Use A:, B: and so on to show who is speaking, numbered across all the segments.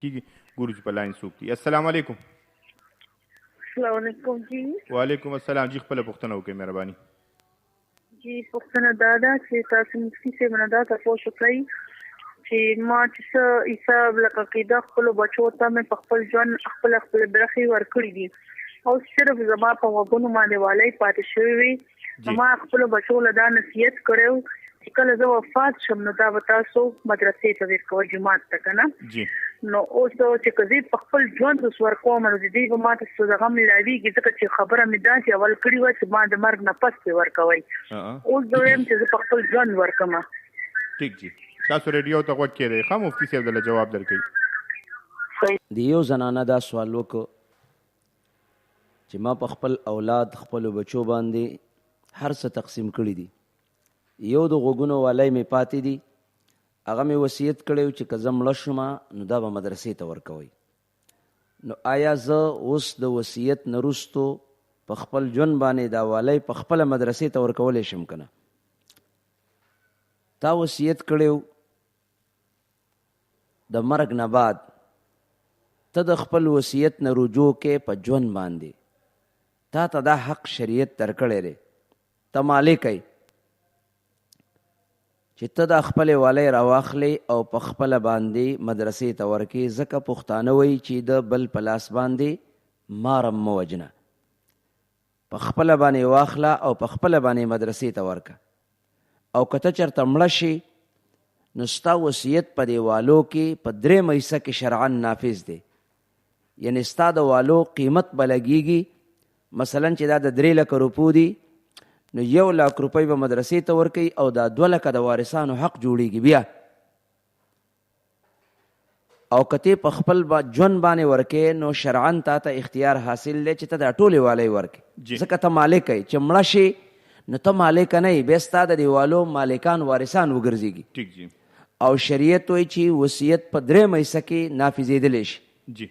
A: کیږي. ګورو چې په لاین څوک دي. السلام علیکم.
B: السلام علیکم جی.
A: وعلیکم السلام جی. خپله پوښتنه وکړئ مهرباني.
B: جی پوښتنه دا ده چې تاسو مفتي صاحب نه دا تپوس وکړئ چې ما چې څه حساب لکه عقیده خپلو بچو ته مې په خپل ژوند خپلې برخې ورکړي دي او صرف زما په غوږونو باندې والی پاتې شوی وي. نو ما خپلو بچو له دا نصیحت کړی چې کله زه وفات شم نو دا به تاسو مدرسې ته ورکوئ، جومات ته که نه. نو اوس چې که زه په خپل ژوند اوس ورکوم نو د دې به ماته څه دغه ملاویږي، ځکه چې خبره مې داسې اول کړې وه چې ما د مرګ نه پس پرې ورکوئ. اوس زه وایم چې زه په خپل ژوند ورکوم.
A: ټیک جي. تاسو ریډیو ته غوږ کېږدئ ښه مفتي صاحب درله جواب درکوي.
C: د یو زنانه دا سوال وکړو چې ما په خپل اولاد خپلو بچو باندې هر څه تقسیم کړي دي، یو د غوږونو والی مې پاتې دي، هغه مې وصیت کړی چې که زه مړه شومه نو دا به مدرسې ته ورکوئ. نو آیا زه اوس د وصیت نه وروستو په خپل ژوند باندې دا والی په خپله مدرسې ته ورکولی شم که نه؟ تا وصیت کړی د مرګ نه بعد ته د خپل وصیت نه رجوع کې په ژوند باندې تا ته دا حق شریعت درکړی دی، ته مالک یې چې ته دا خپلې والی راواخلی او په خپله باندې مدرسې ته ورکې، ځکه پښتانه وایي چې د بل په لاس باندې مارم مه وجنه، په خپله باندې واخله او په خپله باندې مدرسې ته ورکه. او که ته چېرته مړه شي نو ستا وصیت په دې والو کې په درېیمه حصه کې شرعا نافظ دی، یعنی ستا د والو قیمت به لګېږي. مثلا چې دا د 3 لکه روپو دي نو 1 لک روپۍ به مدرسې ته ورکوي او دا 2 لکه د وارثانو حق جوړېږي بیا. او که ته په خپل ژوند باندې ورکې نو شرعا تا ته اختیار حاصل دی چې ته دا ټولې والی ورکې، ځکه ته مالک یې. چې مړه شي نو ته مالک نه یې، بیا ستا د دې والو مالکان وارثان وګرځېږي. او شریعت وایي چې وصیت په 3مه حصه کې نافظېدلی شي.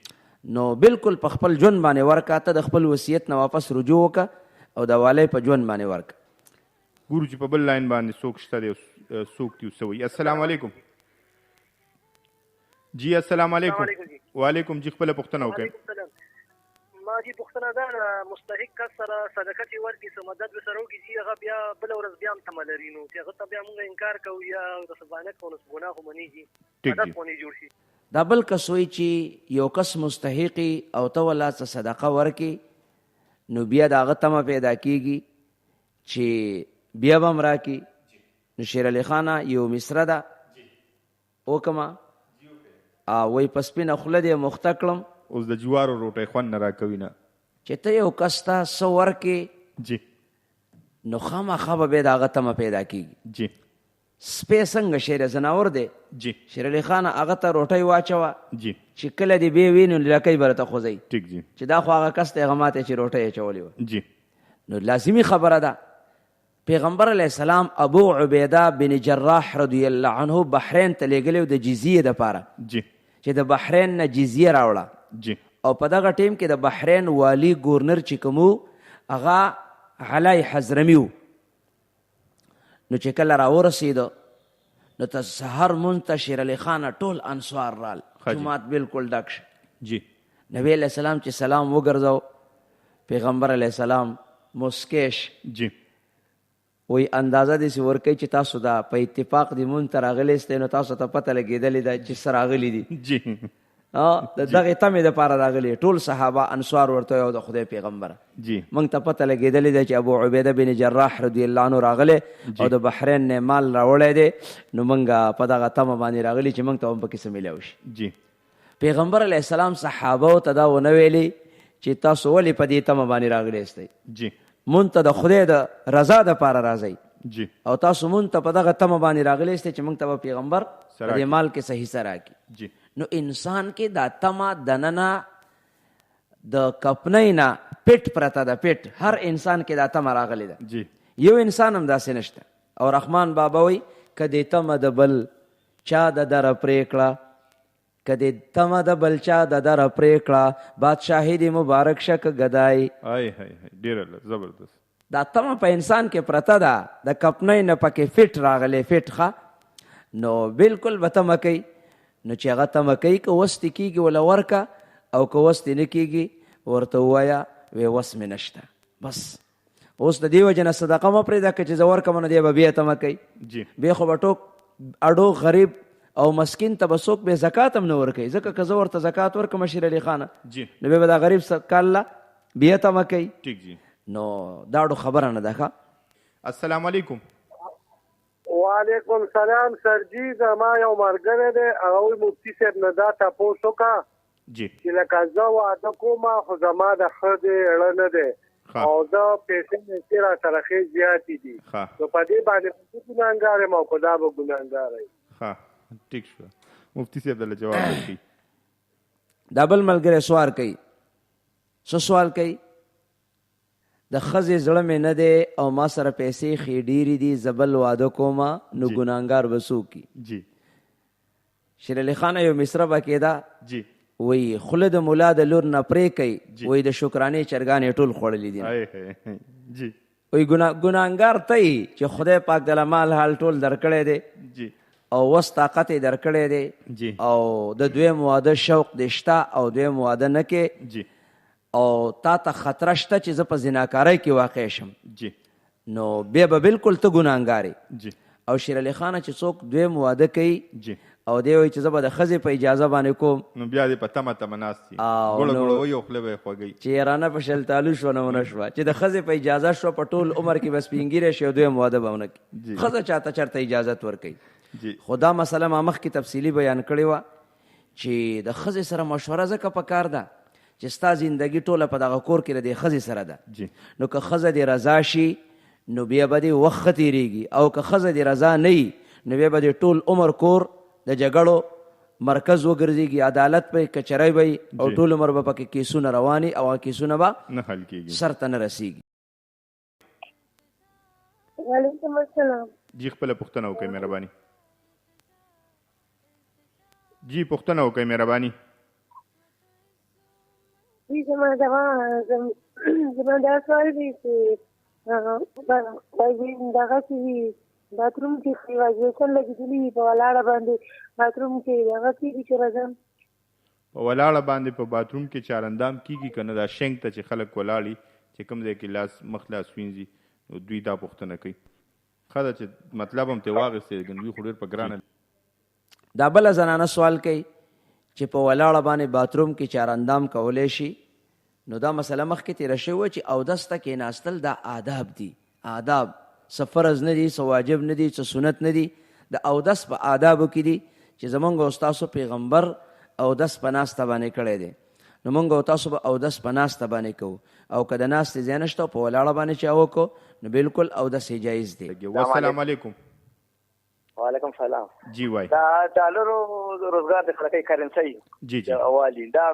C: نو بالکل په خپل ژوند باندې ورکه، ته د خپل وصیت نه واپس رجوع وکړه او د والی په ژوند باندې ورکه.
A: ګورو چې په بل لاین باندې څوک شته دی، څوک دي څه وایي. السلام علیکم جی. السلام علیکم. وعلیکم جی. خپله پوښتنه وکړئ.
D: ما جی پوښتنه ده مستحق کس سره صدقه چې ورکړي څه مدد ورسره وکړي چې هغه بیا بله ورځ بیا هم تمه لري، نو چې هغه ته بیا موږ انکار کوو یا ورته بانه کوو نو ګناه خو منېږي، مدد خو نه جوړ شي.
C: دا بل کس وایي چې یو کس مستحقي او ته ولا څه صدقه ورکړي نو بیا د هغه تمه پیدا کېږي چې بیا به هم راکړي. نو شیر علي خانه یو مصره ده وکړمه، وایي په سپینه خوله دې مخته کړم،
A: اوس د جوارو روټۍ خوند نه راکوي نه،
C: چې ته یو کس ته څه ورکې نو خامخا به بیا د هغه تمه پیدا کېږي. سپی څنګه شیر زناور دی، شیر علي خانه هغه ته روټۍ واچوه چې کله دې بیا وي نو لکۍ به راته خوځوي چې دا خو هغه کس ته هغه ماته چې روټۍ اچولې وه. نو لازمي خبره ده. پیغمبر علیه السلام ابو عبیده بن جراح رضی الله عنه بحرین ته لیږلی و د جزیې دپاره چې د بحرین نه جزیه راوړه. او په دغه ټیم کې د بحرین والی ګورنر چې کوم و هغه علی حضرمي و. نو چې کله راورسېده نو ته سحر مونځ ته شیر علي خانه ټول انصار رال، جومات بالکل ډک شه. نبی علیه السلام چې سلام وګرځو پیغمبر علیه السلام مسکیش وی اندازه دې ورکوي چې تاسو دا په اتفاق دې مونځ ته راغلی ستی نو تاسو ته پته لګېدلې ده چې څه راغلي دي، د دغې تمې دپاره راغلي. ټول صحابه انصار ورته او د خدای پیغمبره موږ ته پته لګېدلې ده چې ابو عبیده بن جراح رضی الله عنه راغلی او د بحرین نه مال راوړی دی، نو موږ په دغه تمه باندې راغلي چې موږ ته هم پکې څه میلاو شي. پیغمبر علیه السلام صحابو ته دا ونه ویلي چې تاسو ولې په دې تمه باندې راغلی استئ، مونږ ته د خدای د رضا دپاره راځئ او تاسو مونږ ته په دغه تمه باندې راغلی استئ چې موږ ته به پیغمبر په دې مال کې صحیح حصه راکړي. نو انسان کې دا تمه دننه د کپنۍ نه پټ پرته ده، پټ هر انسان کې دا تمه راغلی ده. یو انسان هم داسې نشته. او رحمان بابا وایي که دې تمه د بل چا د دره پرې کړه، که دې تمه د بل چا د دره پرې کړه، بادشاهي دې مبارک شه که ګدای.
A: ډېره زبردست.
C: دا تمه په انسان کې پرته ده، د کپنۍ نه پکې فټ راغلی، فټ ښه نو بالکل به تمه کوي. نو چې هغه تمه کوي که وستې کېږي وله ورکه او که وستې نه کېږي ورته ووایه وی وس مې نشته. بس اوس د دې وجې نه صدقه مه پرېږده که چې زه ورکړم نو دی به بیا تمه کوي. بیا خو به ټوک اډو غریب او مسکین ته به څوک بې زکات هم نه ورکوي، ځکه که زه ورته زکات ورکړم شیر علي خانه نو بیا به دا غریب کاله بیا تمه کوي. نو دا اډو خبره نه ده. ښه
A: السلام علیکم.
E: وعلیکم سلام. سرجي زما یو ملګری دی، هغه وایي مفتي صاحب نه دا تپوس وکړه چې لکه زه واده کوم خو زما د ښځې اړه نه دی او زه پیسې مې را سره ښې زیاتې دي، نو په دې باندې زه ګناهګار یم او که دا به ګناهګاره وي.
A: ښه ټیک شو، مفتي صاحب دله جواب ورکوي.
C: دا بل ملګری سوال کوي. څه سوال کوي؟ د ښځې زړه مې نه دی او ما سره پیسې ښې ډېرې دي، زه بل واده کومه نو ګناهګار به څوک وي؟ شیر علي خان یو مصره به کېده، وی خوله د ملا د لور نه پرې کوي، وی د شکرانې چرګانې ټول خوړلي دي. وی ګناهګار ته یې چې خدای پاک دله مال حال ټول درکړی دی او وس طاقت یې درکړی دی او د دویم واده شوق دې شته او دویم واده نه کې او تا ته خطره شته چې زه په زناکارۍ کې واقع شم، نو بیا به بالکل ته ګناهګار یې. او شیر علي خانه چې څوک دویم واده کوي او دی وایي چې زه به د ښځې په اجازه باندې کوم،
A: نو بیا دې په تمه تمه ناست وي، ګوړه ګوړه وایي او خوله به یې خوږوي
C: چې یارانه په شلتالو شوه نه ونه شوه، چې د ښځې په اجازه شوه په ټول عمر کې به سپین ږیری شي او دویم واده به ونه کړي. ښځه چاته چېرته اجازت ورکوي. خو دا مسله ما مخکې تفصیلي بیان کړې وه چې د ښځې سره مشوره ځکه پکار ده چې ستا زندګي ټوله په دغه کور کې د دې ښځې سره ده. نو که ښځه دې رضا شي نو بیا به دې وخت ښه تېرېږي، او که ښځه دې رضا نه وي نو بیا به دې ټول عمر کور د جګړو مرکز وګرځېږي، عدالت به کچرۍ به او ټول عمر به پکې کیسونه رواني او هغه کیسونه به
A: نه حل کېږي،
C: سر ته نه رسېږي.
B: وعلیکم السلام.
A: جی خپله پوښتنه وکړئ مهرباني. جی پوښتنه وکړئ مهرباني.
B: جی زما دا سوال دی چې دغه چې وي باتروم کې وایبریشن لګېدلي وي په ولاړه باندې باتروم کې دغه کېږي چې راځم
A: په ولاړه باندې په باتروم کې چارندام کېږي که نه؟ دا شنک ته چې خلک ولاړي چې کوم ځای کې لاس مخ لاس وینځي نو دوی دا پوښتنه کوي. ښه ده چې مطلب هم ترې واخیستی ګن دوی خو ډېر په ګرانه.
C: دا بله زنانه سوال کوي چې په ولاړه باندې باتروم کې چارندام کولی شي. نو دا مسله مخکې تېره شوې وه چې اودس ته کېناستل دا آداب دي. آداب څه فرض نه دي، څه واجب نه دي، څه سنت نه دي. د اودس په آدابو کې دي چې زمونږ او ستاسو پیغمبر اودس په ناسته باندې کړی دی، نو مونږ او تاسو به اودس په ناسته باندې کوو، او که د ناستې ځای نشته او په ولاړه باندې چا وکړو نو بالکل اودس یې جایز دی.
A: والسلام علیکم.
E: وعلیکم سلام.
A: جی وای
E: دا ډالرو روزګار د خلکۍ کرنسۍ
A: جی
E: اوالي دا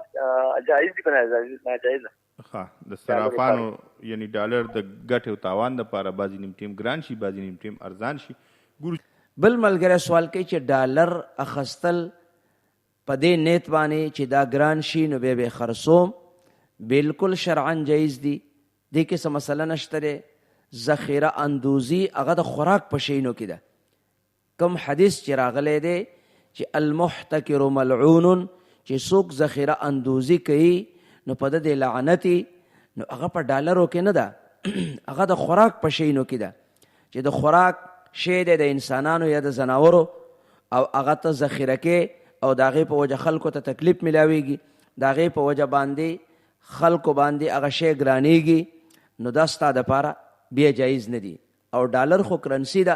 E: جایز دي که ناجایز؟
A: ښه د صرافانو یعنی ډالر د ګټې او تاوان دپاره بعضې نیم ټیم ګران شي بعضې نیم ټیم ارزان شي.
C: بل ملګری سوال کوي چې ډالر اخیستل په دې نیت باندې چې دا ګران شي نو بیا به خرڅوم، بالکل شرعا جایز دي، دې کې څه مسله نشته دی. ذخیره اندوزي هغه د خوراک په شیانو کې ده. کوم حدیث چې راغلی دی چې المحتکر ملعون، چې څوک ذخیره اندوزي کوي نو په د دې لعنتي، نو هغه په ډالرو کې نه ده، هغه د خوراک په شیانو کې ده چې د خوراک شی دی د انسانانو یا د زناورو او هغه ته ذخیره کې او د هغې په وجه خلکو ته تکلیف میلاویږي، د هغې په وجه باندې خلکو باندې هغه شی ګرانیږي، نو دا ستا دپاره بیا جایز نه دي. او ډالر خو کرنسي ده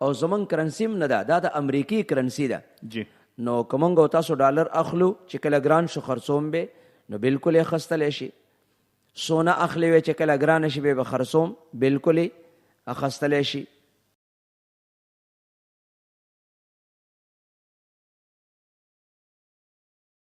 C: او زمونږ کرنسي هم نه ده، دا د امریکي کرنسي ده. نو که مونږ او تاسو ډالر اخلو چې کله ګران شو خرڅوم به نو بالکل یې اخیستلی شي. سونه اخلی وی چې کله ګرانه شي به خرڅوم بالکل یې اخیستلی شي.